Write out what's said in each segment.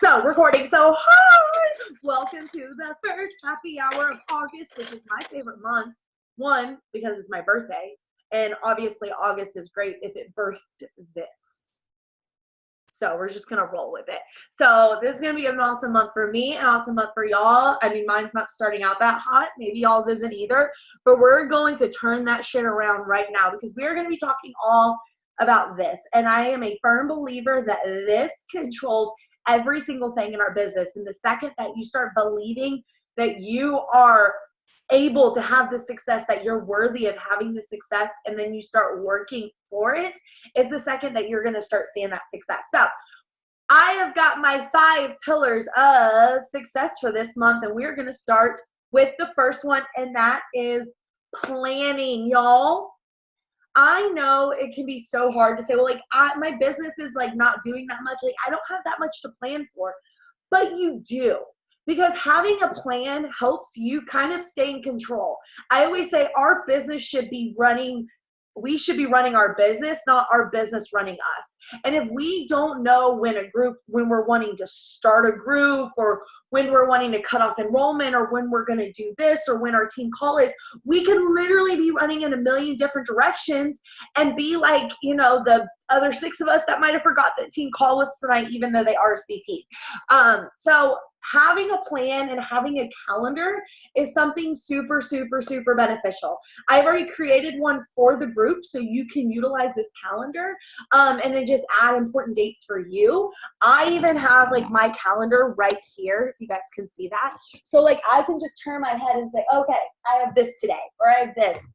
So, recording. So, hi! Welcome to the first happy hour of August, which is my favorite month. One, because it's my birthday. And obviously, August is great if it birthed this. So, we're just going to roll with it. So, this is going to be an awesome month for me, an awesome month for y'all. I mean, mine's not starting out that hot. Maybe y'all's isn't either. But we're going to turn that shit around right now because we're going to be talking all about this. And I am a firm believer that this controls every single thing in our business. And the second that you start believing that you are able to have the success, that you're worthy of having the success, and then you start working for it, is the second that you're going to start seeing that success. So I have got my 5 pillars of success for this month, and we're going to start with the first one, and that is planning, y'all. I know it can be so hard to say, well, like, my business is like not doing that much. Like, I don't have that much to plan for, but you do, because having a plan helps you kind of stay in control. I always say our business should be running. We should be running our business, not our business running us. And if we don't know when we're wanting to start a group, or when we're wanting to cut off enrollment, or when we're going to do this, or when our team call is, we can literally be running in a million different directions and be like, you know, the other 6 of us that might have forgot that team call was tonight, even though they RSVP. So having a plan and having a calendar is something super, super, super beneficial. I've already created one for the group, so you can utilize this calendar and then just add important dates for you. I even have like my calendar right here, if you guys can see that. So like I can just turn my head and say, okay, I have this today, or I have this.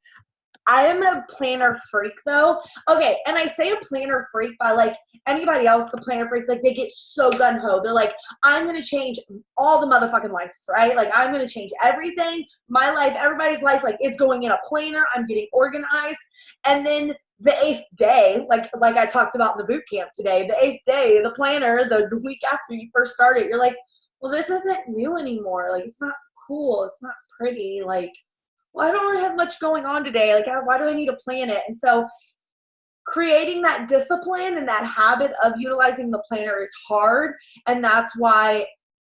I am a planner freak though. Okay, and I say a planner freak by like anybody else, the planner freak, like they get so gung-ho. They're like, I'm going to change all the motherfucking lives, right? Like I'm going to change everything, my life, everybody's life. Like it's going in a planner. I'm getting organized. And then the 8th day, like I talked about in the boot camp today, the 8th day, the planner, the week after you first started, you're like, well, this isn't new anymore. Like it's not cool. It's not pretty. Like, well, I don't really have much going on today. Like, why do I need to plan it? And so creating that discipline and that habit of utilizing the planner is hard. And that's why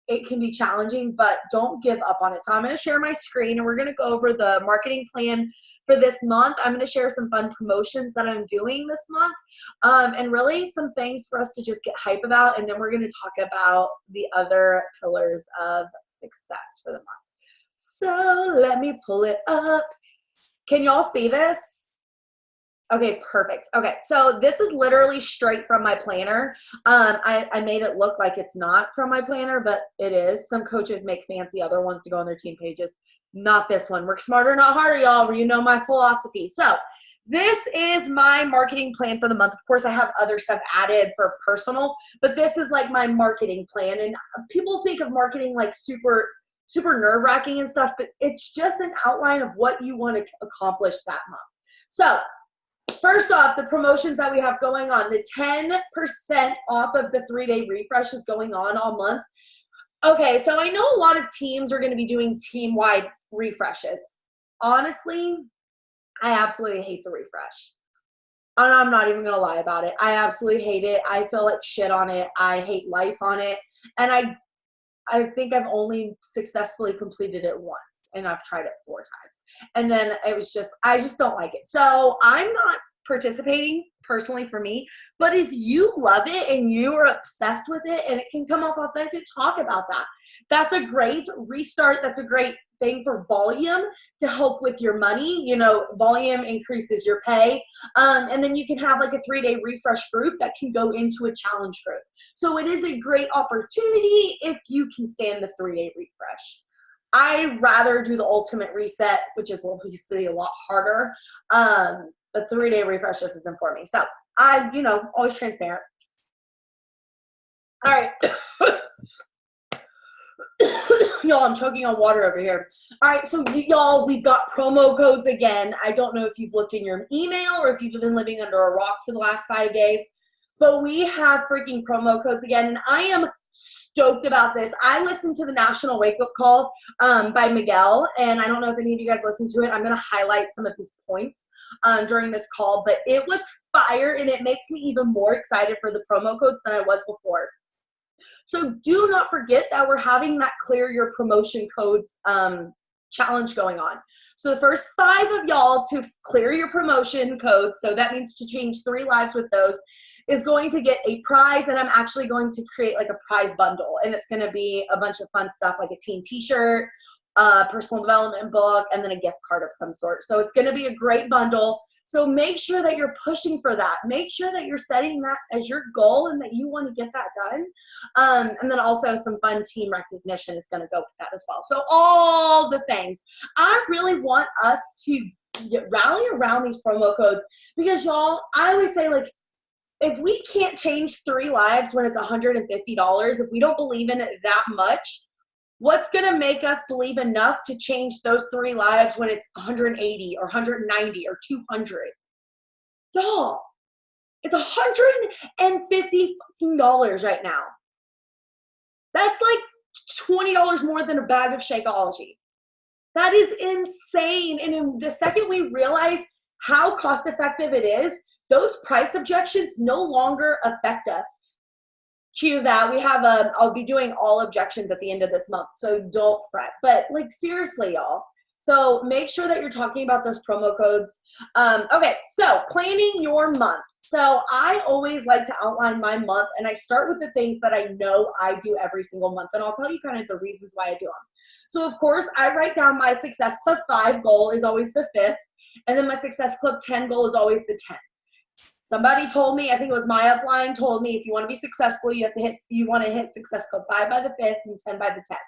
it can be challenging, but don't give up on it. So I'm going to share my screen and we're going to go over the marketing plan for this month. I'm going to share some fun promotions that I'm doing this month and really some things for us to just get hype about. And then we're going to talk about the other pillars of success for the month. So let me pull it up. Can y'all see this? Okay, perfect. Okay, so this is literally straight from my planner. I made it look like it's not from my planner, but it is. Some coaches make fancy other ones to go on their team pages. Not this one. Work smarter, not harder, y'all. You know my philosophy. So this is my marketing plan for the month. Of course, I have other stuff added for personal, but this is like my marketing plan. And people think of marketing like super nerve-wracking and stuff, but it's just an outline of what you want to accomplish that month. So first off, the promotions that we have going on, the 10% off of the 3-day refresh is going on all month. Okay, so I know a lot of teams are going to be doing team-wide refreshes. Honestly, I absolutely hate the refresh. And I'm not even going to lie about it. I absolutely hate it. I feel like shit on it. I hate life on it. And I think I've only successfully completed it once, and I've tried it 4 times. And then it was just, I just don't like it. So I'm not participating personally for me, but if you love it and you are obsessed with it and it can come off authentic, talk about that. That's a great restart. That's a great thing for volume to help with your money. You know, volume increases your pay. And then you can have like a 3-day refresh group that can go into a challenge group. So it is a great opportunity if you can stand the 3-day refresh. I'd rather do the ultimate reset, which is obviously a lot harder. The 3-day refresh just isn't for me. So I, you know, always transparent. All right. Y'all, I'm choking on water over here. All right, so y'all, we've got promo codes again. I don't know if you've looked in your email or if you've been living under a rock for the last 5 days, but we have freaking promo codes again, and I am stoked about this. I listened to the National Wake Up Call by Miguel, and I don't know if any of you guys listened to it. I'm going to highlight some of his points during this call, but it was fire, and it makes me even more excited for the promo codes than I was before. So do not forget that we're having that clear your promotion codes challenge going on. So the first 5 of y'all to clear your promotion codes, so that means to change 3 lives with those, is going to get a prize. And I'm actually going to create like a prize bundle, and it's going to be a bunch of fun stuff like a team t-shirt, personal development book, and then a gift card of some sort. So it's going to be a great bundle. So make sure that you're pushing for that. Make sure that you're setting that as your goal and that you want to get that done. And then also some fun team recognition is going to go with that as well. So all the things. I really want us to rally around these promo codes because, y'all, I always say, like, if we can't change 3 lives when it's $150, if we don't believe in it that much, what's going to make us believe enough to change those 3 lives when it's 180 or 190 or 200? Y'all, it's $150 right now. That's like $20 more than a bag of Shakeology. That is insane. And in the second we realize how cost effective it is, those price objections no longer affect us. Cue that. We have I'll be doing all objections at the end of this month, so don't fret. But like, seriously, y'all. So make sure that you're talking about those promo codes. Okay, so planning your month. So I always like to outline my month, and I start with the things that I know I do every single month, and I'll tell you kind of the reasons why I do them. So of course, I write down my Success Club 5 goal is always the 5th, and then my Success Club 10 goal is always the 10th. Somebody told me, I think it was my upline, told me if you want to be successful, you want to hit Success Club 5 by the 5th and 10 by the 10th.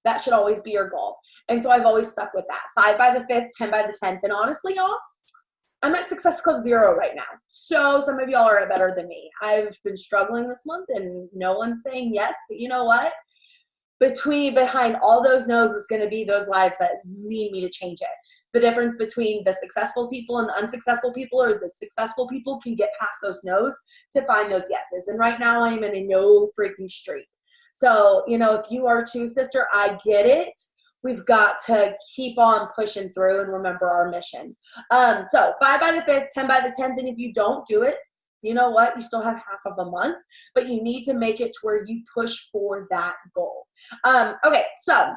That should always be your goal. And so I've always stuck with that. 5 by the 5th, 10 by the 10th. And honestly, y'all, I'm at Success Club 0 right now. So some of y'all are better than me. I've been struggling this month and no one's saying yes, but you know what? Behind all those no's is going to be those lives that need me to change it. The difference between the successful people and the unsuccessful people, or the successful people can get past those no's to find those yeses. And right now I'm in a no freaking streak. So, you know, if you are too, sister, I get it. We've got to keep on pushing through and remember our mission. So 5 by the 5th, 10 by the 10th. And if you don't do it, you know what? You still have half of a month, but you need to make it to where you push for that goal. Okay, so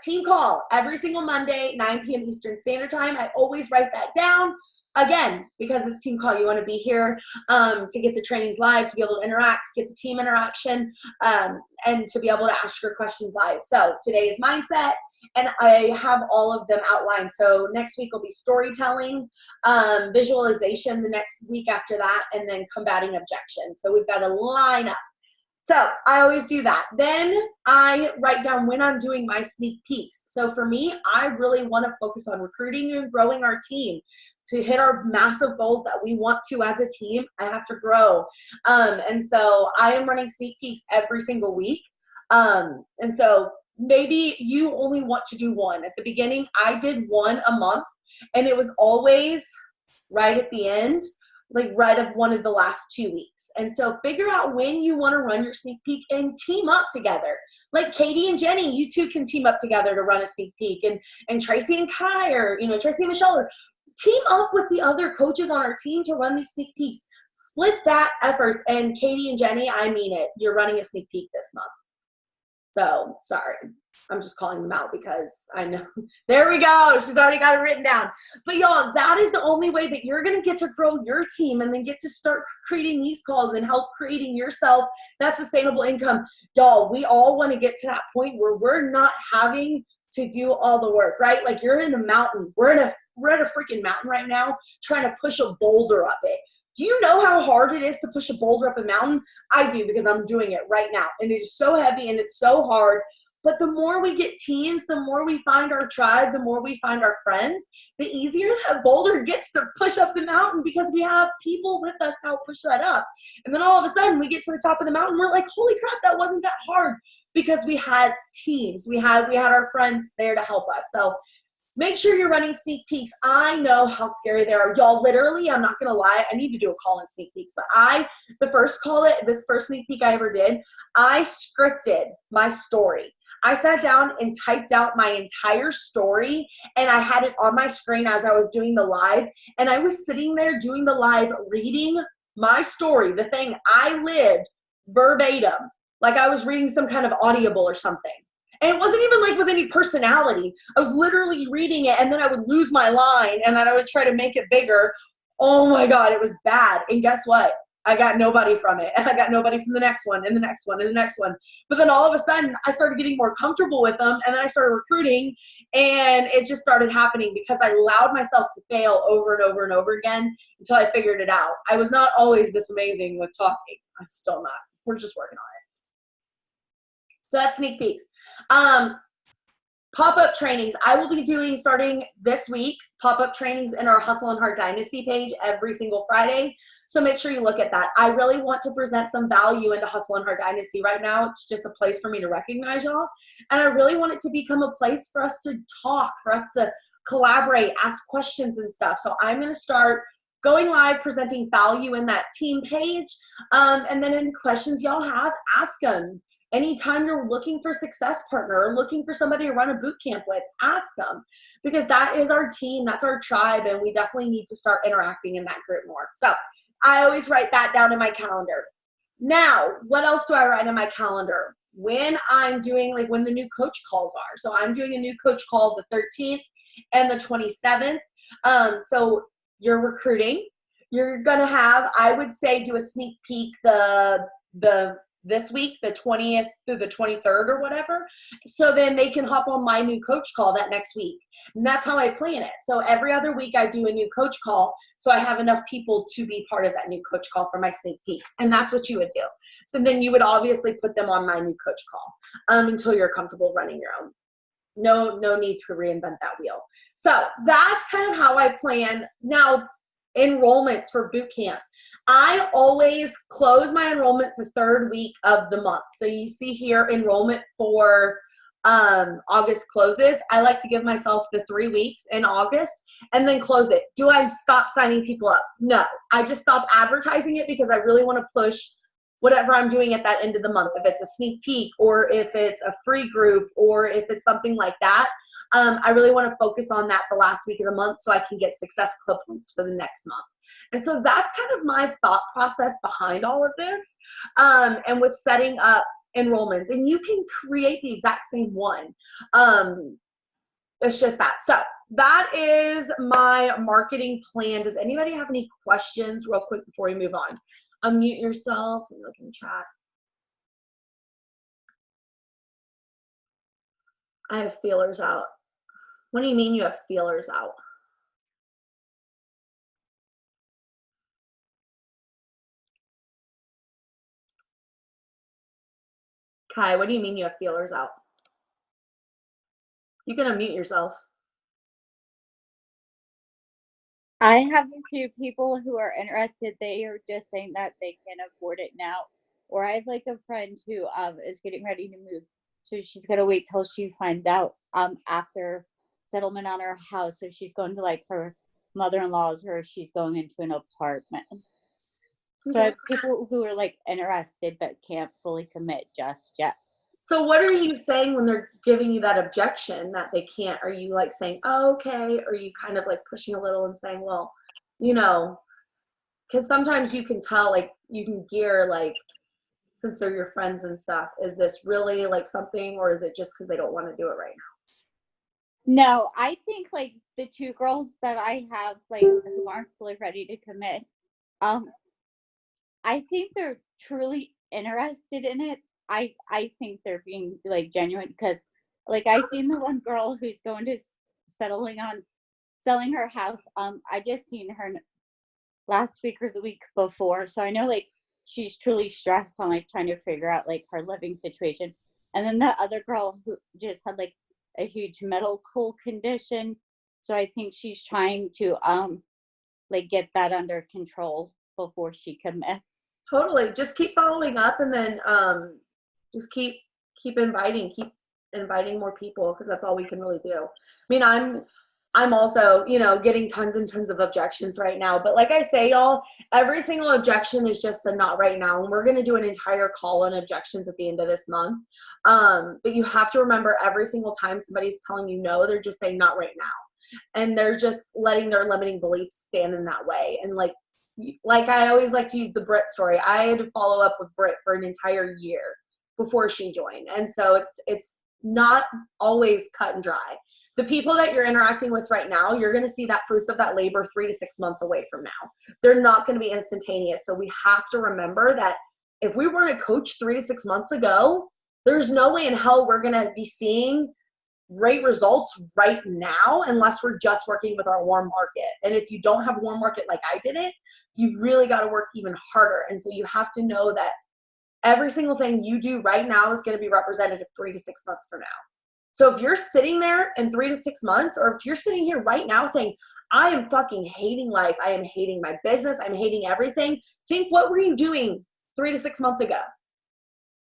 team call every single Monday, 9 p.m. Eastern Standard Time. I always write that down. Again, because it's team call, you want to be here to get the trainings live, to be able to interact, to get the team interaction, and to be able to ask your questions live. So today is mindset, and I have all of them outlined. So next week will be storytelling, visualization the next week after that, and then combating objections. So we've got a lineup. So I always do that. Then I write down when I'm doing my sneak peeks. So for me, I really want to focus on recruiting and growing our team. To hit our massive goals that we want to as a team, I have to grow. And so I am running sneak peeks every single week. And so maybe you only want to do one. At the beginning, I did one a month, and it was always right at the end, like right of one of the last 2 weeks. And so figure out when you want to run your sneak peek and team up together. Like Katie and Jenny, you two can team up together to run a sneak peek, and Tracy and Kai, or, you know, Tracy and Michelle, or team up with the other coaches on our team to run these sneak peeks. Split that efforts. And Katie and Jenny, I mean it. You're running a sneak peek this month. So sorry, I'm just calling them out because I know. There we go. She's already got it written down. But y'all, that is the only way that you're going to get to grow your team and then get to start creating these calls and help creating yourself that sustainable income. Y'all, we all want to get to that point where we're not having to do all the work, right? Like you're in a mountain. We're at a freaking mountain right now trying to push a boulder up it. Do you know how hard it is to push a boulder up a mountain? I do, because I'm doing it right now. And it is so heavy and it's so hard. But the more we get teams, the more we find our tribe, the more we find our friends, the easier that boulder gets to push up the mountain, because we have people with us to help push that up. And then all of a sudden we get to the top of the mountain. We're like, holy crap, that wasn't that hard, because we had teams. We had our friends there to help us. So make sure you're running sneak peeks. I know how scary they are. Y'all, literally, I'm not going to lie. I need to do a call in sneak peeks. But this first sneak peek I ever did, I scripted my story. I sat down and typed out my entire story, and I had it on my screen as I was doing the live. And I was sitting there doing the live, reading my story, the thing I lived, verbatim, like I was reading some kind of audible or something. And it wasn't even like with any personality. I was literally reading it and then I would lose my line and then I would try to make it bigger. Oh my God, it was bad. And guess what? I got nobody from it. And I got nobody from the next one and the next one and the next one. But then all of a sudden I started getting more comfortable with them and then I started recruiting and it just started happening because I allowed myself to fail over and over and over again until I figured it out. I was not always this amazing with talking. I'm still not. We're just working on it. So that's sneak peeks. Pop-up trainings. I will be doing, starting this week, pop-up trainings in our Hustle and Heart Dynasty page every single Friday. So make sure you look at that. I really want to present some value into Hustle and Heart Dynasty right now. It's just a place for me to recognize y'all. And I really want it to become a place for us to talk, for us to collaborate, ask questions and stuff. So I'm going to start going live, presenting value in that team page. And then any questions y'all have, ask them. Anytime you're looking for a success partner or looking for somebody to run a boot camp with, ask them, because that is our team, that's our tribe, and we definitely need to start interacting in that group more. So I always write that down in my calendar. Now, what else do I write in my calendar? When I'm doing, like when the new coach calls are. So I'm doing a new coach call the 13th and the 27th. So you're recruiting. You're going to have, I would say, do a sneak peek this week, the 20th through the 23rd or whatever. So then they can hop on my new coach call that next week. And that's how I plan it. So every other week I do a new coach call. So I have enough people to be part of that new coach call for my sneak peeks. And that's what you would do. So then you would obviously put them on my new coach call until you're comfortable running your own. No need to reinvent that wheel. So that's kind of how I plan. Now, enrollments for boot camps. I always close my enrollment the third week of the month. So you see here enrollment for August closes. I like to give myself the 3 weeks in August and then close it. Do I stop signing people up? No, I just stop advertising it because I really want to push whatever I'm doing at that end of the month. If it's a sneak peek or if it's a free group or if it's something like that, I really want to focus on that the last week of the month so I can get success clip points for the next month. And so that's kind of my thought process behind all of this, and with setting up enrollments. And you can create the exact same one. It's just that. So that is my marketing plan. Does anybody have any questions real quick before we move on? Unmute yourself and look in the chat. I have feelers out. What do you mean you have feelers out? Kai, what do you mean you have feelers out? You can unmute yourself. I have a few people who are interested. They are just saying that they can't afford it now. Or I have like a friend who is getting ready to move. So she's gonna wait till she finds out after settlement on her house if she's going to like her mother-in-law's or if she's going into an apartment. So I have people who are like interested but can't fully commit just yet. So what are you saying when they're giving you that objection that they can't? Are you like saying, oh, okay? Or are you kind of like pushing a little and saying, well, you know, because sometimes you can tell, like you can gear, like, since they're your friends and stuff, is this really like something, or is it just because they don't want to do it right now? No, I think like the two girls that I have like who aren't fully ready to commit, I think they're truly interested in it. I think they're being like genuine because like I seen the one girl who's going to selling her house. I just seen her last week or the week before, so I know like she's truly stressed on like trying to figure out like her living situation. And then the other girl who just had like a huge medical condition, so I think she's trying to like get that under control before she commits. Totally. Just keep following up, and then just keep inviting more people, because that's all we can really do. I mean, I'm also, you know, getting tons and tons of objections right now, but like I say, y'all, every single objection is just a not right now, and we're going to do an entire call on objections at the end of this month. But you have to remember, every single time somebody's telling you no, they're just saying not right now, and they're just letting their limiting beliefs stand in that way. And like, like I always like to use the Brit story. I had to follow up with Brit for an entire year before she joined. And so it's not always cut and dry. The people that you're interacting with right now, you're going to see that fruits of that labor 3 to 6 months away from now. They're not going to be instantaneous. So we have to remember that if we weren't a coach 3 to 6 months ago, there's no way in hell we're going to be seeing great results right now unless we're just working with our warm market. And if you don't have a warm market like I did it, you've really got to work even harder. And so you have to know that every single thing you do right now is going to be representative 3 to 6 months from now. So if you're sitting there in 3 to 6 months, or if you're sitting here right now saying, I am fucking hating life, I am hating my business, I'm hating everything, think, what were you doing 3 to 6 months ago?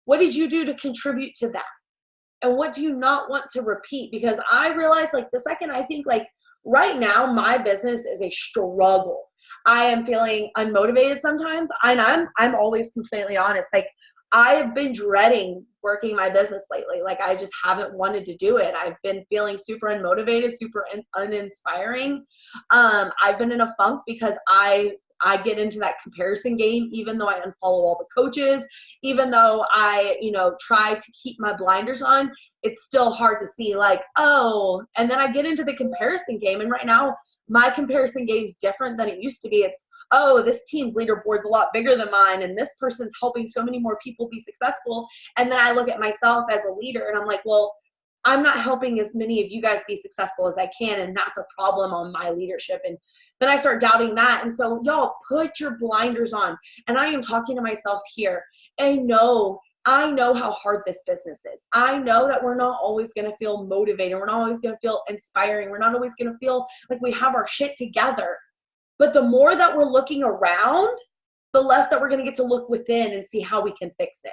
What did you do to contribute to that? And what do you not want to repeat? Because I realize, like, the second I think, like, right now my business is a struggle. I am feeling unmotivated sometimes, and I'm always completely honest. Like, I have been dreading working my business lately. Like, I just haven't wanted to do it. I've been feeling super unmotivated, super uninspiring. I've been in a funk because I get into that comparison game, even though I unfollow all the coaches, even though I, try to keep my blinders on, it's still hard to see, like, oh, and then I get into the comparison game. And right now my comparison game is different than it used to be. It's, oh, this team's leaderboard's a lot bigger than mine, and this person's helping so many more people be successful. And then I look at myself as a leader and I'm like, well, I'm not helping as many of you guys be successful as I can, and that's a problem on my leadership. And then I start doubting that. And so, y'all, put your blinders on. And I am talking to myself here. I know how hard this business is. I know that we're not always going to feel motivated. We're not always going to feel inspiring. We're not always going to feel like we have our shit together. But the more that we're looking around, the less that we're going to get to look within and see how we can fix it.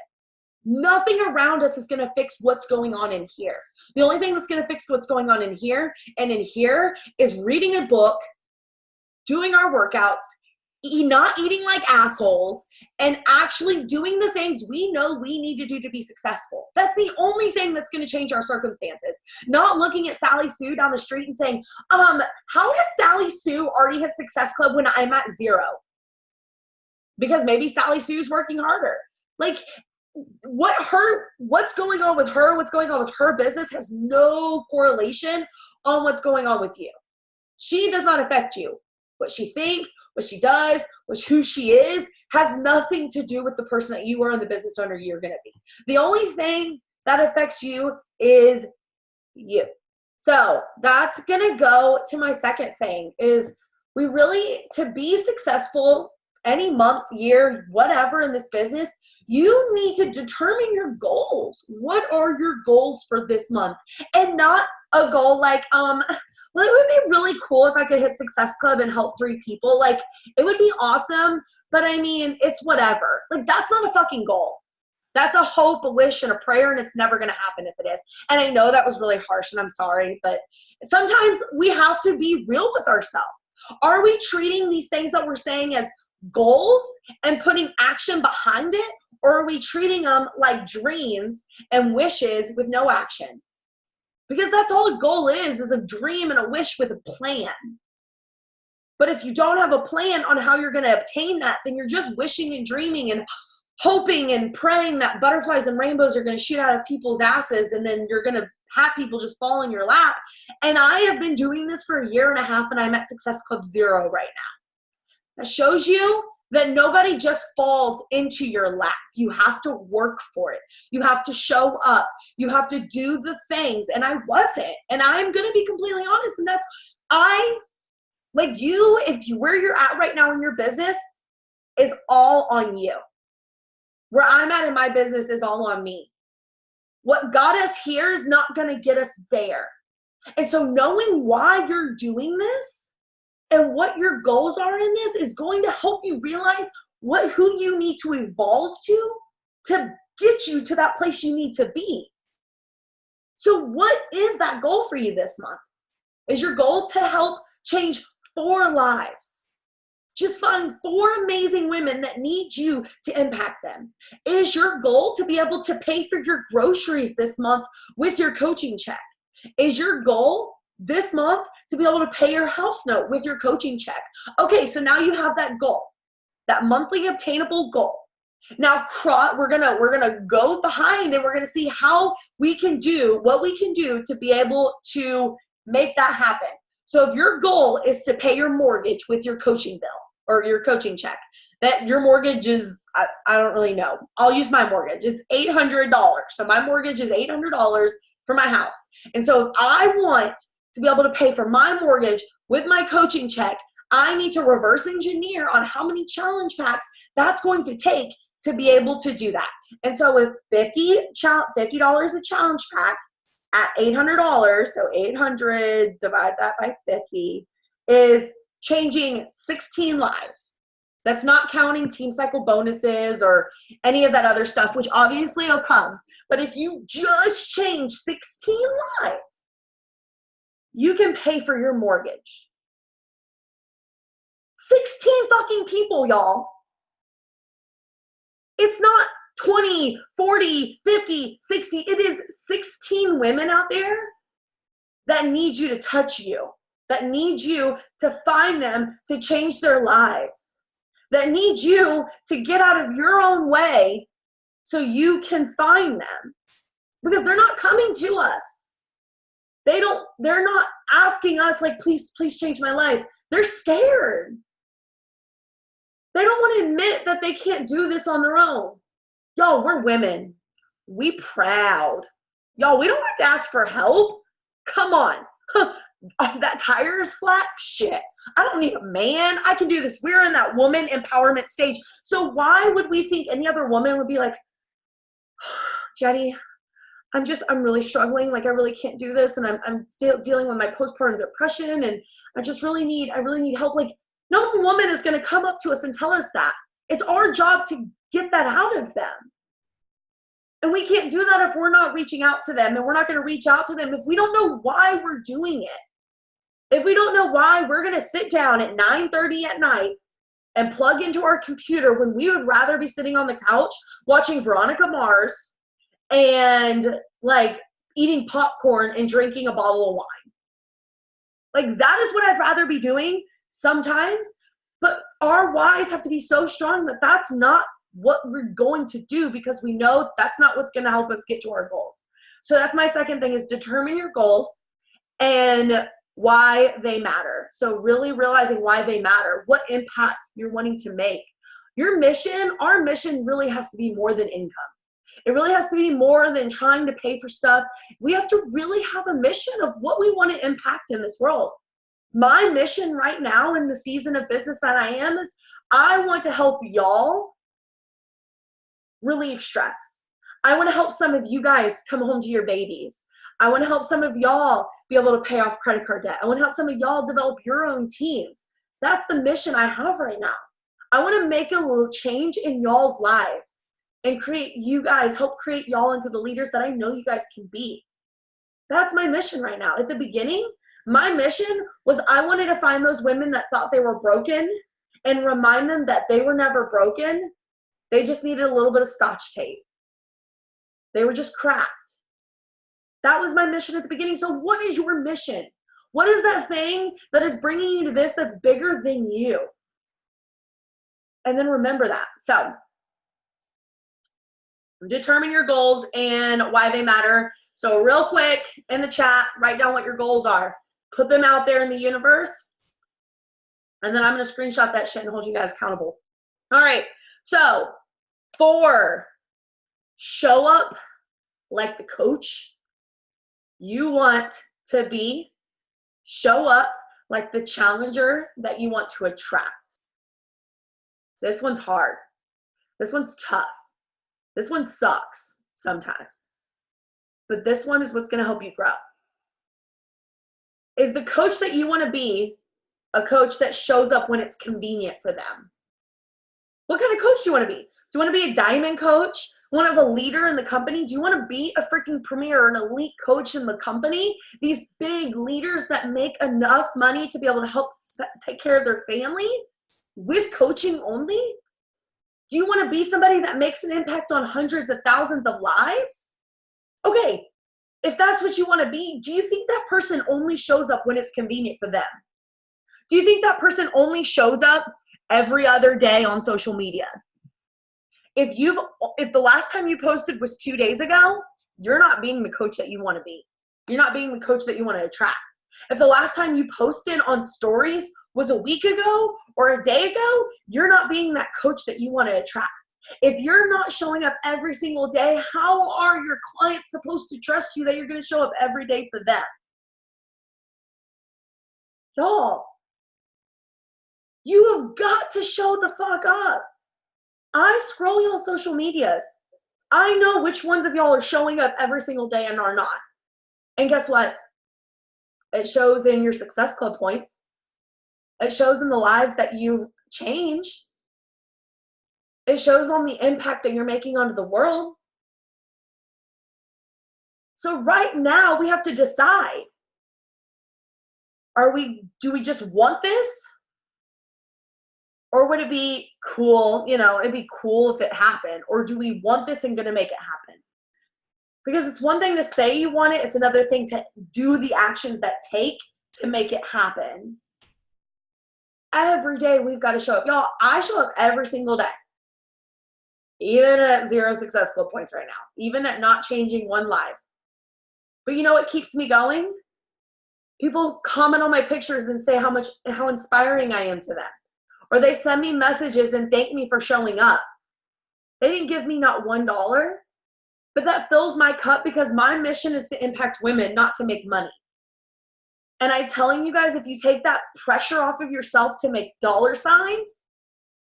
Nothing around us is going to fix what's going on in here. The only thing that's going to fix what's going on in here and in here is reading a book, doing our workouts, not eating like assholes, and actually doing the things we know we need to do to be successful. That's the only thing that's going to change our circumstances. Not looking at Sally Sue down the street and saying, how does Sally Sue already hit Success Club when I'm at 0? Because maybe Sally Sue's working harder. Like, what's going on with her, what's going on with her business has no correlation on what's going on with you. She does not affect you. What she thinks, what she does, who she is, has nothing to do with the person that you are and the business owner you're going to be. The only thing that affects you is you. So that's going to go to my second thing is we really, to be successful any month, year, whatever in this business, you need to determine your goals. What are your goals for this month? And not a goal like, well, it would be really cool if I could hit Success Club and help 3 people. Like, it would be awesome, but I mean, it's whatever. Like, that's not a fucking goal. That's a hope, a wish, and a prayer, and it's never going to happen if it is. And I know that was really harsh, and I'm sorry, but sometimes we have to be real with ourselves. Are we treating these things that we're saying as goals and putting action behind it? Or are we treating them like dreams and wishes with no action? Because that's all a goal is a dream and a wish with a plan. But if you don't have a plan on how you're going to obtain that, then you're just wishing and dreaming and hoping and praying that butterflies and rainbows are going to shoot out of people's asses, and then you're going to have people just fall in your lap. And I have been doing this for 1.5 years, and I'm at Success Club 0 right now. That shows you that nobody just falls into your lap. You have to work for it. You have to show up. You have to do the things. And I wasn't. And I'm going to be completely honest. And that's, where you're at right now in your business is all on you. Where I'm at in my business is all on me. What got us here is not going to get us there. And so knowing why you're doing this and what your goals are in this is going to help you realize who you need to evolve to get you to that place you need to be. So what is that goal for you this month? Is your goal to help change 4 lives? Just find 4 amazing women that need you to impact them. Is your goal to be able to pay for your groceries this month with your coaching check? Is your goal this month to be able to pay your house note with your coaching check? Okay, so now you have that goal. that monthly obtainable goal. Now, we're gonna go behind and we're gonna see how we can do what we can do to be able to make that happen. So if your goal is to pay your mortgage with your coaching bill or your coaching check, that your mortgage is, I don't really know. I'll use my mortgage. It's $800. So my mortgage is $800 for my house. And so if I want to be able to pay for my mortgage with my coaching check, I need to reverse engineer on how many challenge packs that's going to take to be able to do that. And so with $50 a challenge pack at $800, so 800 divide that by 50 is changing 16 lives. That's not counting team cycle bonuses or any of that other stuff, which obviously will come. But if you just change 16 lives, you can pay for your mortgage. 16 fucking people, y'all. It's not 20, 40, 50, 60. It is 16 women out there that need you to touch you, that need you to find them to change their lives, that need you to get out of your own way so you can find them. Because they're not coming to us. They're not asking us like, please change my life. They're scared. They don't want to admit that they can't do this on their own. Y'all, we're women. We proud. Y'all, we don't have to ask for help. Come on. That tire is flat? Shit. I don't need a man. I can do this. We're in that woman empowerment stage. So why would we think any other woman would be like, Jenny, I'm really struggling. Like, I really can't do this. And I'm still dealing with my postpartum depression. And I really need help. Like, no woman is going to come up to us and tell us that. It's our job to get that out of them. And we can't do that if we're not reaching out to them, and we're not going to reach out to them if we don't know why we're doing it. If we don't know why we're going to sit down at 9:30 at night and plug into our computer when we would rather be sitting on the couch watching Veronica Mars and like eating popcorn and drinking a bottle of wine. Like, that is what I'd rather be doing sometimes, but our whys have to be so strong that that's not what we're going to do, because we know that's not what's going to help us get to our goals. So that's my second thing, is determine your goals and why they matter. So really realizing why they matter, what impact you're wanting to make. Your mission, our mission really has to be more than income. It really has to be more than trying to pay for stuff. We have to really have a mission of what we want to impact in this world. My mission right now in the season of business that I am is I want to help y'all relieve stress. I want to help some of you guys come home to your babies. I want to help some of y'all be able to pay off credit card debt. I want to help some of y'all develop your own teams. That's the mission I have right now. I want to make a little change in y'all's lives and help create y'all into the leaders that I know you guys can be. That's my mission right now. At the beginning, my mission was I wanted to find those women that thought they were broken and remind them that they were never broken. They just needed a little bit of Scotch tape. They were just cracked. That was my mission at the beginning. So what is your mission? What is that thing that is bringing you to this that's bigger than you? And then remember that. So determine your goals and why they matter. So real quick in the chat, write down what your goals are. Put them out there in the universe. And then I'm going to screenshot that shit and hold you guys accountable. All right. So 4, show up like the coach you want to be. Show up like the challenger that you want to attract. This one's hard. This one's tough. This one sucks sometimes. But this one is what's going to help you grow. Is the coach that you want to be a coach that shows up when it's convenient for them? What kind of coach do you want to be? Do you want to be a diamond coach? One of a leader in the company? Do you want to be a freaking premier or an elite coach in the company? These big leaders that make enough money to be able to help take care of their family with coaching only? Do you want to be somebody that makes an impact on hundreds of thousands of lives? Okay, if that's what you want to be, do you think that person only shows up when it's convenient for them? Do you think that person only shows up every other day on social media. If the last time you posted was 2 days ago, you're not being the coach that you want to be. You're not being the coach that you want to attract. If the last time you posted on stories was a week ago or a day ago, you're not being that coach that you want to attract. If you're not showing up every single day, how are your clients supposed to trust you that you're going to show up every day for them? Y'all, you have got to show the fuck up. I scroll y'all social medias. I know which ones of y'all are showing up every single day and are not. And guess what? It shows in your Success Club points. It shows in the lives that you change. It shows on the impact that you're making onto the world. So right now we have to decide, do we just want this? Or would it be cool, it'd be cool if it happened? Or do we want this and gonna make it happen? Because it's one thing to say you want it, it's another thing to do the actions that take to make it happen. Every day we've got to show up. Y'all, I show up every single day. Even at 0 Success Club points right now. Even at not changing one life. But you know what keeps me going? People comment on my pictures and say how inspiring I am to them. Or they send me messages and thank me for showing up. They didn't give me not $1, but that fills my cup because my mission is to impact women, not to make money. And I'm telling you guys, if you take that pressure off of yourself to make dollar signs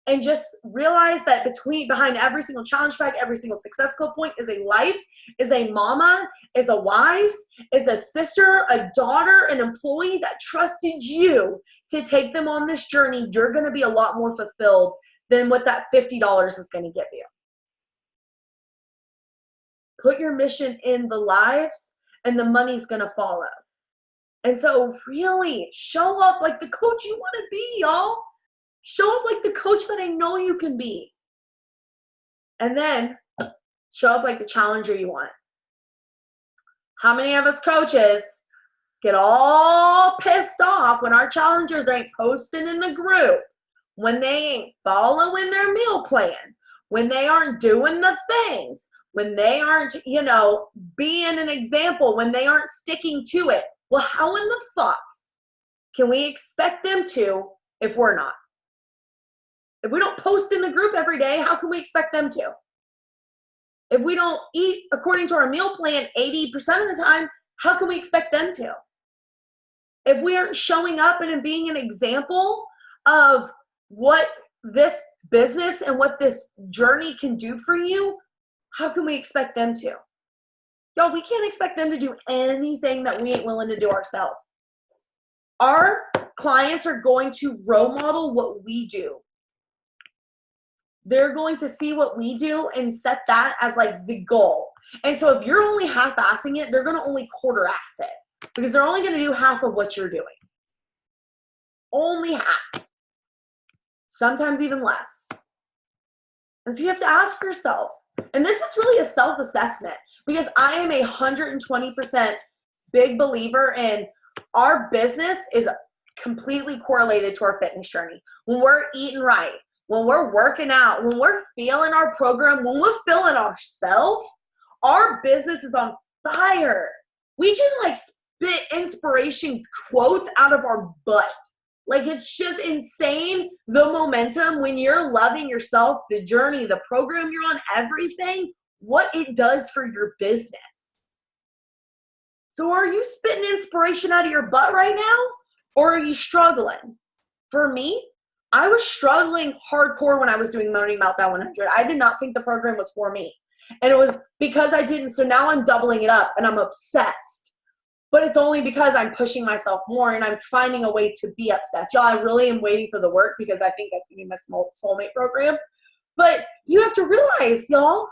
and just realize that behind every single challenge pack, every single Success Club point is a life, is a mama, is a wife, is a sister, a daughter, an employee that trusted you to take them on this journey, you're going to be a lot more fulfilled than what that $50 is going to give you. Put your mission in the lives and the money's going to follow. And so really show up like the coach you want to be, y'all. Show up like the coach that I know you can be. And then show up like the challenger you want. How many of us coaches get all pissed off when our challengers ain't posting in the group, when they ain't following their meal plan, when they aren't doing the things, when they aren't, being an example, when they aren't sticking to it? Well, how in the fuck can we expect them to if we're not? If we don't post in the group every day, how can we expect them to? If we don't eat according to our meal plan 80% of the time, how can we expect them to? If we aren't showing up and being an example of what this business and what this journey can do for you, how can we expect them to? Y'all, we can't expect them to do anything that we ain't willing to do ourselves. Our clients are going to role model what we do. They're going to see what we do and set that as like the goal. And so if you're only half-assing it, they're going to only quarter-ass it because they're only going to do half of what you're doing. Only half. Sometimes even less. And so you have to ask yourself, and this is really a self-assessment because I am 120% big believer in our business is completely correlated to our fitness journey. When we're eating right, when we're working out, when we're feeling our program, when we're feeling ourselves, our business is on fire. We can like spit inspiration quotes out of our butt. Like it's just insane the momentum when you're loving yourself, the journey, the program you're on, everything, what it does for your business. So are you spitting inspiration out of your butt right now? Or are you struggling? For me, I was struggling hardcore when I was doing Morning Meltdown 100. I did not think the program was for me. And it was because I didn't. So now I'm doubling it up and I'm obsessed. But it's only because I'm pushing myself more and I'm finding a way to be obsessed. Y'all, I really am waiting for the work because I think that's going to be my soulmate program. But you have to realize, y'all,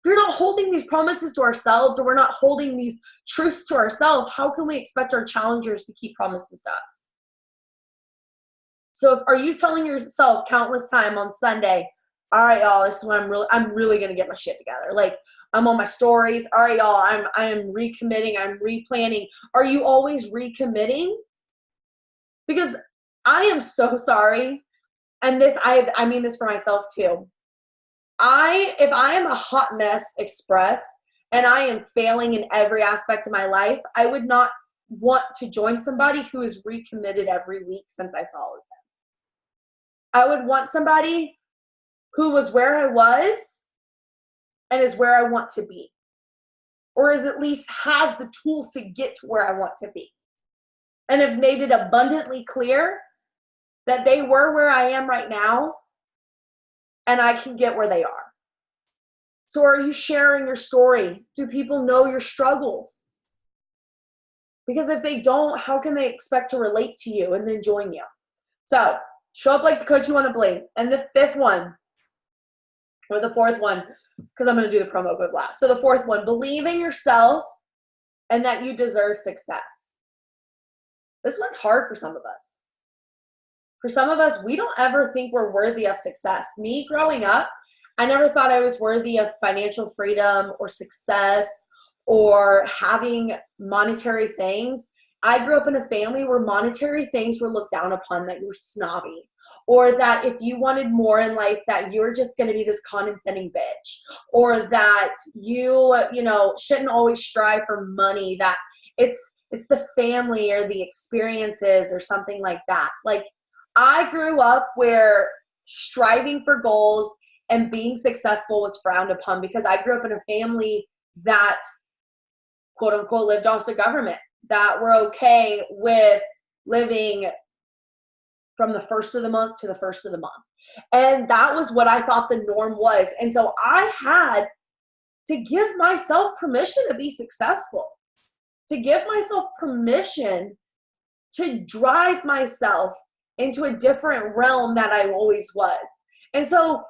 we're not holding these promises to ourselves or we're not holding these truths to ourselves. How can we expect our challengers to keep promises to us? So are you telling yourself countless time on Sunday, all right, y'all, this is when I'm really going to get my shit together. Like I'm on my stories. All right, y'all, I am recommitting. I'm replanning. Are you always recommitting? Because I am so sorry. and this, I mean this for myself too. If I am a hot mess express and I am failing in every aspect of my life, I would not want to join somebody who is recommitted every week since I followed them. I would want somebody who was where I was and is where I want to be, or is at least has the tools to get to where I want to be, and have made it abundantly clear that they were where I am right now and I can get where they are. So are you sharing your story? Do people know your struggles? Because if they don't, how can they expect to relate to you and then join you? So show up like the coach you want to be. And the fifth one, or the fourth one, because I'm going to do the promo code last. So the fourth one, believe in yourself and that you deserve success. This one's hard for some of us. For some of us, we don't ever think we're worthy of success. Me growing up, I never thought I was worthy of financial freedom or success or having monetary things. I grew up in a family where monetary things were looked down upon, that you were snobby, or that if you wanted more in life, that you were just going to be this condescending bitch, or that you shouldn't always strive for money, that it's the family or the experiences or something like that. Like, I grew up where striving for goals and being successful was frowned upon, because I grew up in a family that, quote unquote, lived off the government, that were okay with living from the first of the month to the first of the month. And that was what I thought the norm was. And so I had to give myself permission to be successful, to give myself permission to drive myself into a different realm that I always was. And so,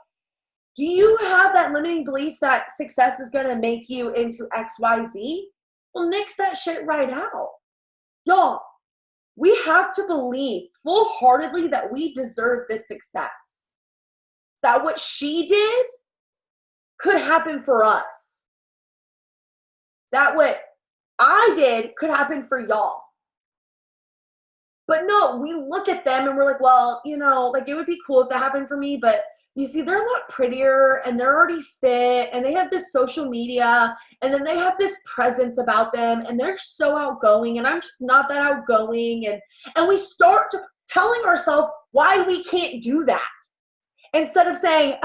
do you have that limiting belief that success is going to make you into XYZ? Well, nix that shit right out. Y'all, we have to believe full-heartedly that we deserve this success. That what she did could happen for us. That what I did could happen for y'all. But no, we look at them and we're like, well, like, it would be cool if that happened for me, but you see, they're a lot prettier and they're already fit and they have this social media and then they have this presence about them and they're so outgoing and I'm just not that outgoing. And we start telling ourselves why we can't do that, instead of saying,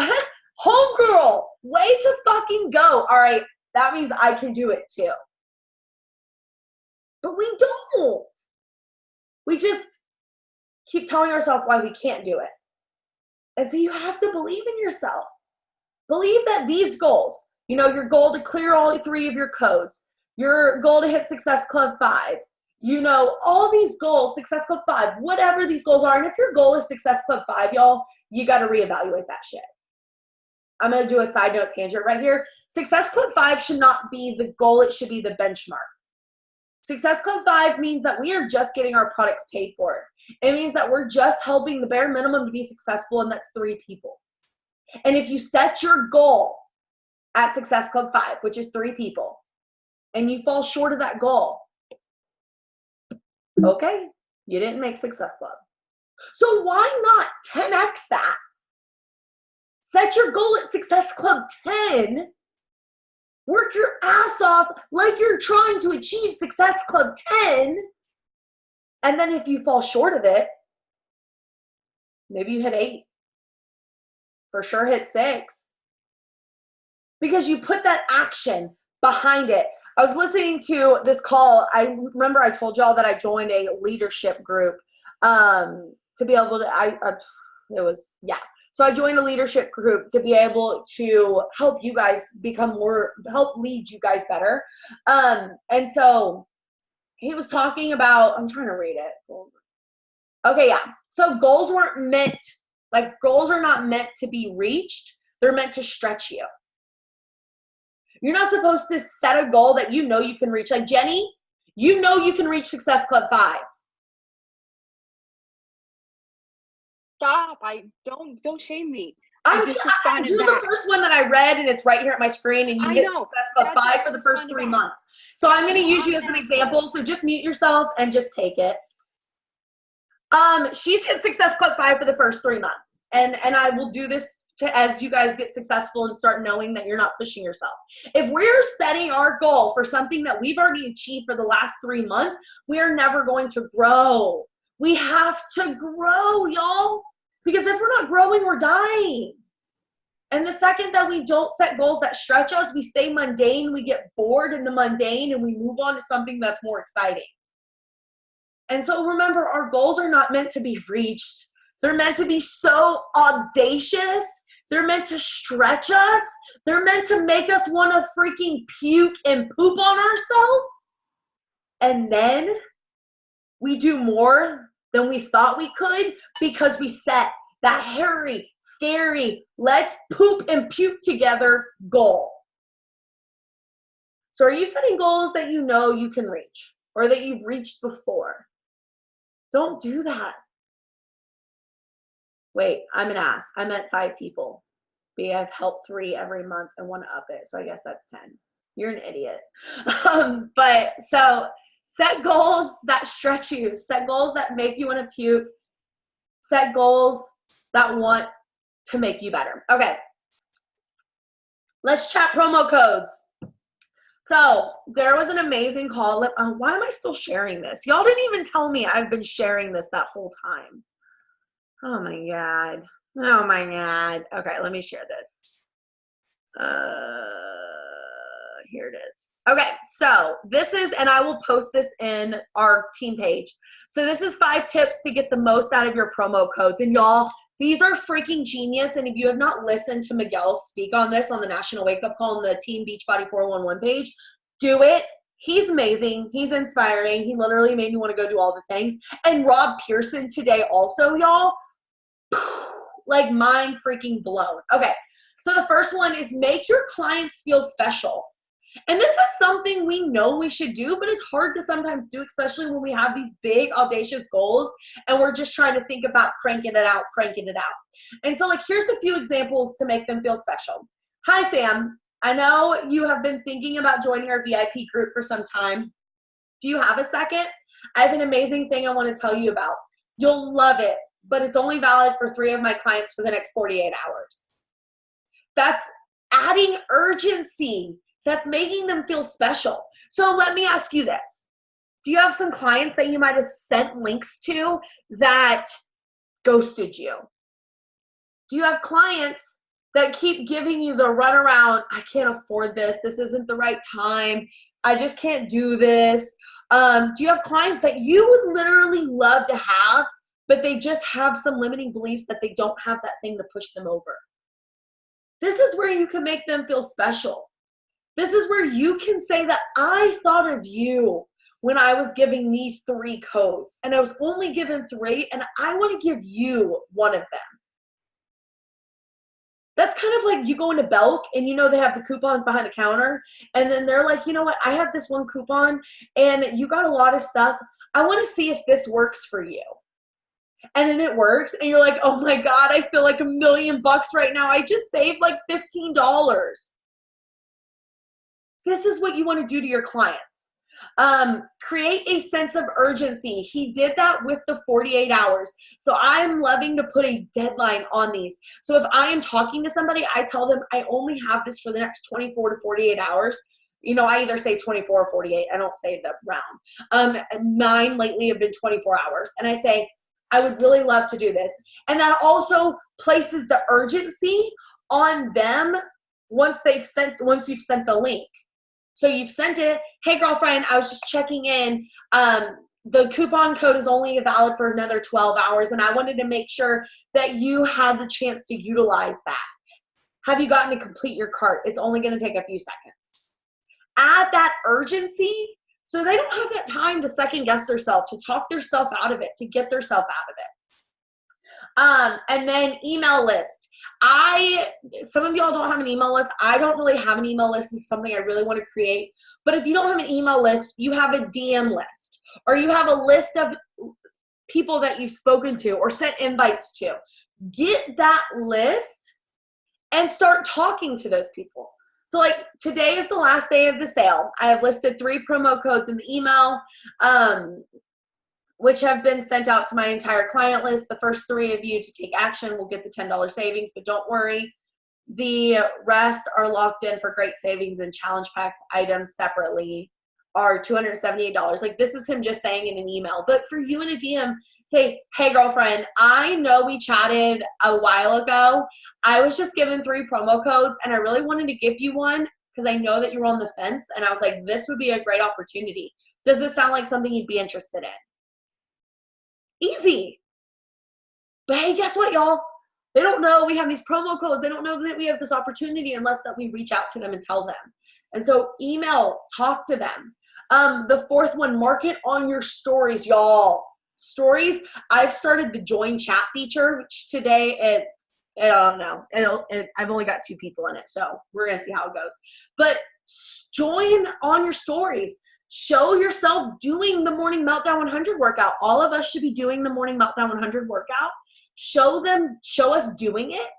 homegirl, way to fucking go. All right, that means I can do it too. But we don't. We just keep telling ourselves why we can't do it. And so you have to believe in yourself. Believe that these goals, your goal to clear all 3 of your codes, your goal to hit Success Club 5, all these goals, Success Club 5, whatever these goals are. And if your goal is Success Club 5, y'all, you got to reevaluate that shit. I'm going to do a side note tangent right here. Success Club 5 should not be the goal. It should be the benchmark. Success Club 5 means that we are just getting our products paid for. It means that we're just helping the bare minimum to be successful, and that's 3 people. And if you set your goal at Success Club 5, which is 3 people, and you fall short of that goal, okay, you didn't make Success Club. So why not 10x that? Set your goal at Success Club 10. Work your ass off like you're trying to achieve Success Club 10. And then if you fall short of it, maybe you hit 8. For sure hit 6. Because you put that action behind it. I was listening to this call. I remember I told y'all that I joined a leadership group to be able to, So I joined a leadership group to be able to help you guys help lead you guys better. And so he was talking about, I'm trying to read it. Okay, yeah. So goals are not meant to be reached. They're meant to stretch you. You're not supposed to set a goal that you can reach. Like Jenny, you can reach Success Club 5. Stop. Don't shame me. I drew the first one that I read, and it's right here at my screen, and you get Success Club 5 for the first 3 months. So I'm going to use you as an example. So just mute yourself and just take it. She's hit Success Club 5 for the first 3 months. And I will do this as you guys get successful and start knowing that you're not pushing yourself. If we're setting our goal for something that we've already achieved for the last 3 months, we are never going to grow. We have to grow, y'all. Because if we're not growing, we're dying. And the second that we don't set goals that stretch us, we stay mundane, we get bored in the mundane, and we move on to something that's more exciting. And so remember, our goals are not meant to be reached. They're meant to be so audacious. They're meant to stretch us. They're meant to make us want to freaking puke and poop on ourselves. And then we do more than we thought we could because we set that hairy, scary, let's poop and puke together goal. So are you setting goals that you know you can reach or that you've reached before? Don't do that. Wait, I'm an ass. I meant 5 people. But I've helped 3 every month and want to up it. So I guess that's 10. You're an idiot. But so set goals that stretch you. Set goals that make you want to puke. Set goals that want to make you better. Okay. Let's chat promo codes. So there was an amazing call. Why am I still sharing this? Y'all didn't even tell me I've been sharing this that whole time. Oh my God. Oh my God. Okay, let me share this. Here it is. Okay, so this is, and I will post this in our team page. So this is 5 tips to get the most out of your promo codes. And y'all, these are freaking genius. And if you have not listened to Miguel speak on this on the National Wake Up Call on the Team Beachbody 411 page, do it. He's amazing. He's inspiring. He literally made me want to go do all the things. And Rob Pearson today also, y'all, like mind freaking blown. Okay, so the first one is make your clients feel special. And this is something we know we should do, but it's hard to sometimes do, especially when we have these big, audacious goals and we're just trying to think about cranking it out. And so, like, here's a few examples to make them feel special. Hi, Sam. I know you have been thinking about joining our VIP group for some time. Do you have a second? I have an amazing thing I want to tell you about. You'll love it, but it's only valid for 3 of my clients for the next 48 hours. That's adding urgency. That's making them feel special. So let me ask you this. Do you have some clients that you might have sent links to that ghosted you? Do you have clients that keep giving you the runaround? I can't afford this. This isn't the right time. I just can't do this. Do you have clients that you would literally love to have, but they just have some limiting beliefs that they don't have that thing to push them over? This is where you can make them feel special. This is where you can say that I thought of you when I was giving these 3 codes, and I was only given 3, and I want to give you one of them. That's kind of like you go into Belk and you know they have the coupons behind the counter, and then they're like, you know what, I have this one coupon and you got a lot of stuff. I want to see if this works for you. And then it works and you're like, oh my God, I feel like $1,000,000 right now. I just saved like $15. This is what you want to do to your clients. Create a sense of urgency. He did that with the 48 hours. So I'm loving to put a deadline on these. So if I am talking to somebody, I tell them I only have this for the next 24 to 48 hours. You know, I either say 24 or 48. I don't say the round. 9 lately have been 24 hours. And I say, I would really love to do this. And that also places the urgency on them once you've sent the link. So you've sent it. Hey, girlfriend, I was just checking in. The coupon code is only valid for another 12 hours, and I wanted to make sure that you had the chance to utilize that. Have you gotten to complete your cart? It's only going to take a few seconds. Add that urgency so they don't have that time to second guess themselves, to talk themselves out of it, to get themselves out of it. And then email list. Some of y'all don't have an email list. I don't really have an email list. It's something I really want to create. But if you don't have an email list, you have a DM list, or you have a list of people that you've spoken to or sent invites to. Get that list and start talking to those people. So like today is the last day of the sale. I have listed 3 promo codes in the email. which have been sent out to my entire client list. The first 3 of you to take action will get the $10 savings, but don't worry. The rest are locked in for great savings, and challenge packed items separately are $278. Like, this is him just saying in an email. But for you in a DM, say, hey girlfriend, I know we chatted a while ago. I was just given 3 promo codes and I really wanted to give you one because I know that you're on the fence. And I was like, this would be a great opportunity. Does this sound like something you'd be interested in? Easy. But hey, guess what, y'all? They don't know we have these promo codes. They don't know that we have this opportunity unless that we reach out to them and tell them. And so email, talk to them. The 4th one, market on your stories, y'all. Stories. I've started the join chat feature, which today I don't know. I've only got 2 people in it, so we're gonna see how it goes. But join on your stories. Show yourself doing the Morning Meltdown 100 workout. All of us should be doing the Morning Meltdown 100 workout. Show us doing it,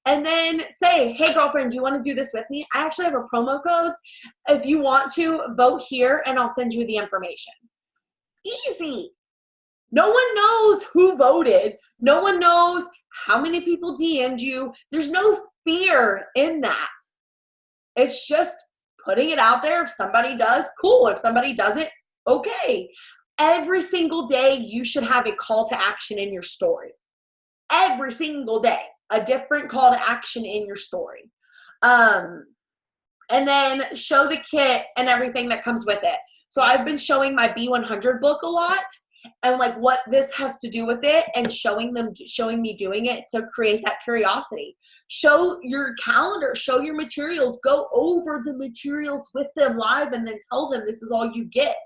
and then say, hey girlfriend, do you want to do this with me? I actually have a promo codes. If you want to, vote here and I'll send you the information. Easy. No one knows who voted. No one knows how many people DM'd you. There's no fear in that. It's just putting it out there. If somebody does, cool. If somebody doesn't, okay. Every single day you should have a call to action in your story. Every single day, a different call to action in your story. And then show the kit and everything that comes with it. So I've been showing my B100 book a lot and like what this has to do with it, and showing me doing it to create that curiosity. Show your calendar, show your materials, go over the materials with them live and then tell them this is all you get.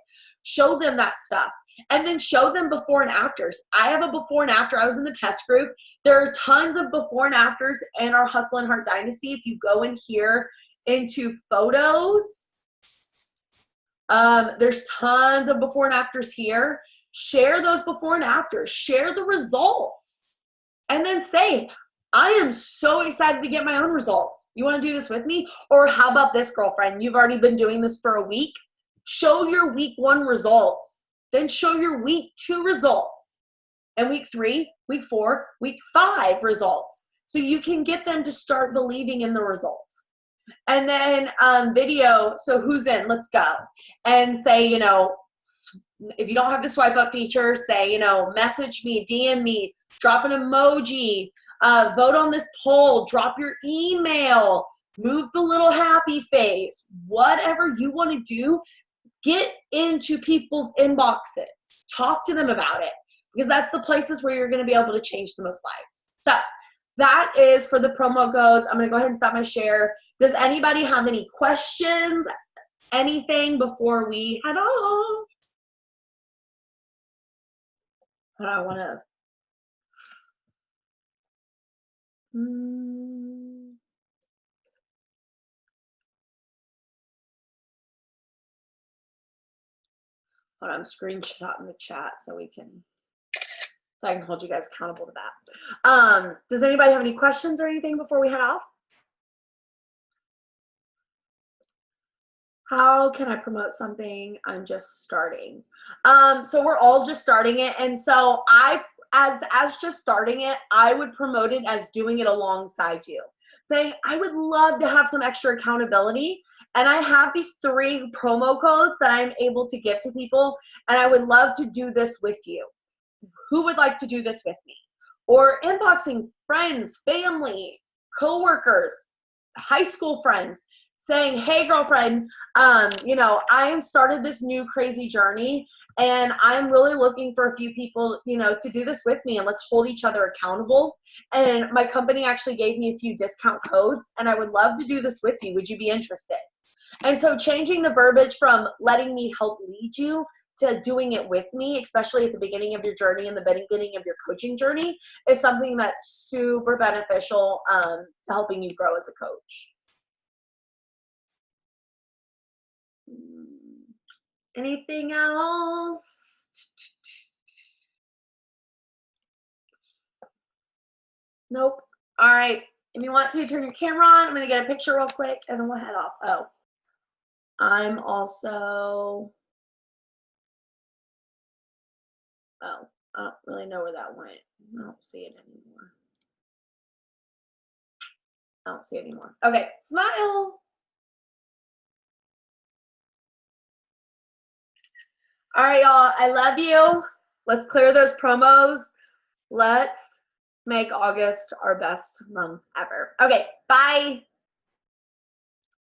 Show them that stuff. And then show them before and afters. I have a before and after. I was in the test group. There are tons of before and afters in our Hustle and Heart Dynasty. If you go in here into photos, there's tons of before and afters here. Share those before and afters. Share the results. And then say, I am so excited to get my own results. You want to do this with me? Or how about this, girlfriend? You've already been doing this for a week. Show your week 1 results. Then show your week 2 results, and week 3, week 4, week 5 results. So you can get them to start believing in the results. And then video, so who's in? Let's go. And say, if you don't have the swipe up feature, say, message me, DM me, drop an emoji, vote on this poll, drop your email, move the little happy face, whatever you want to do. Get into people's inboxes. Talk to them about it, because that's the places where you're going to be able to change the most lives. So that is for the promo codes. I'm going to go ahead and stop my share. Does anybody have any questions? Anything before we head off? I want to. Hold on, I'm screenshotting the chat so I can hold you guys accountable to that. Does anybody have any questions or anything before we head off? How can I promote something I'm just starting? So we're all just starting it. And so as just starting it, I would promote it as doing it alongside you. Saying, I would love to have some extra accountability. And I have these 3 promo codes that I'm able to give to people. And I would love to do this with you. Who would like to do this with me? Or inboxing friends, family, coworkers, high school friends, saying, hey girlfriend, I have started this new crazy journey and I'm really looking for a few people, to do this with me, and let's hold each other accountable. And my company actually gave me a few discount codes and I would love to do this with you. Would you be interested? And so changing the verbiage from letting me help lead you to doing it with me, especially at the beginning of your journey and the beginning of your coaching journey, is something that's super beneficial to helping you grow as a coach. Anything else? Nope. All right. If you want to turn your camera on, I'm going to get a picture real quick and then we'll head off. Oh, I'm also Oh, I don't really know where that went. I don't see it anymore. I don't see it anymore. Okay, smile. All right, y'all. I love you. Let's clear those promos. Let's make August our best month ever. Okay, bye.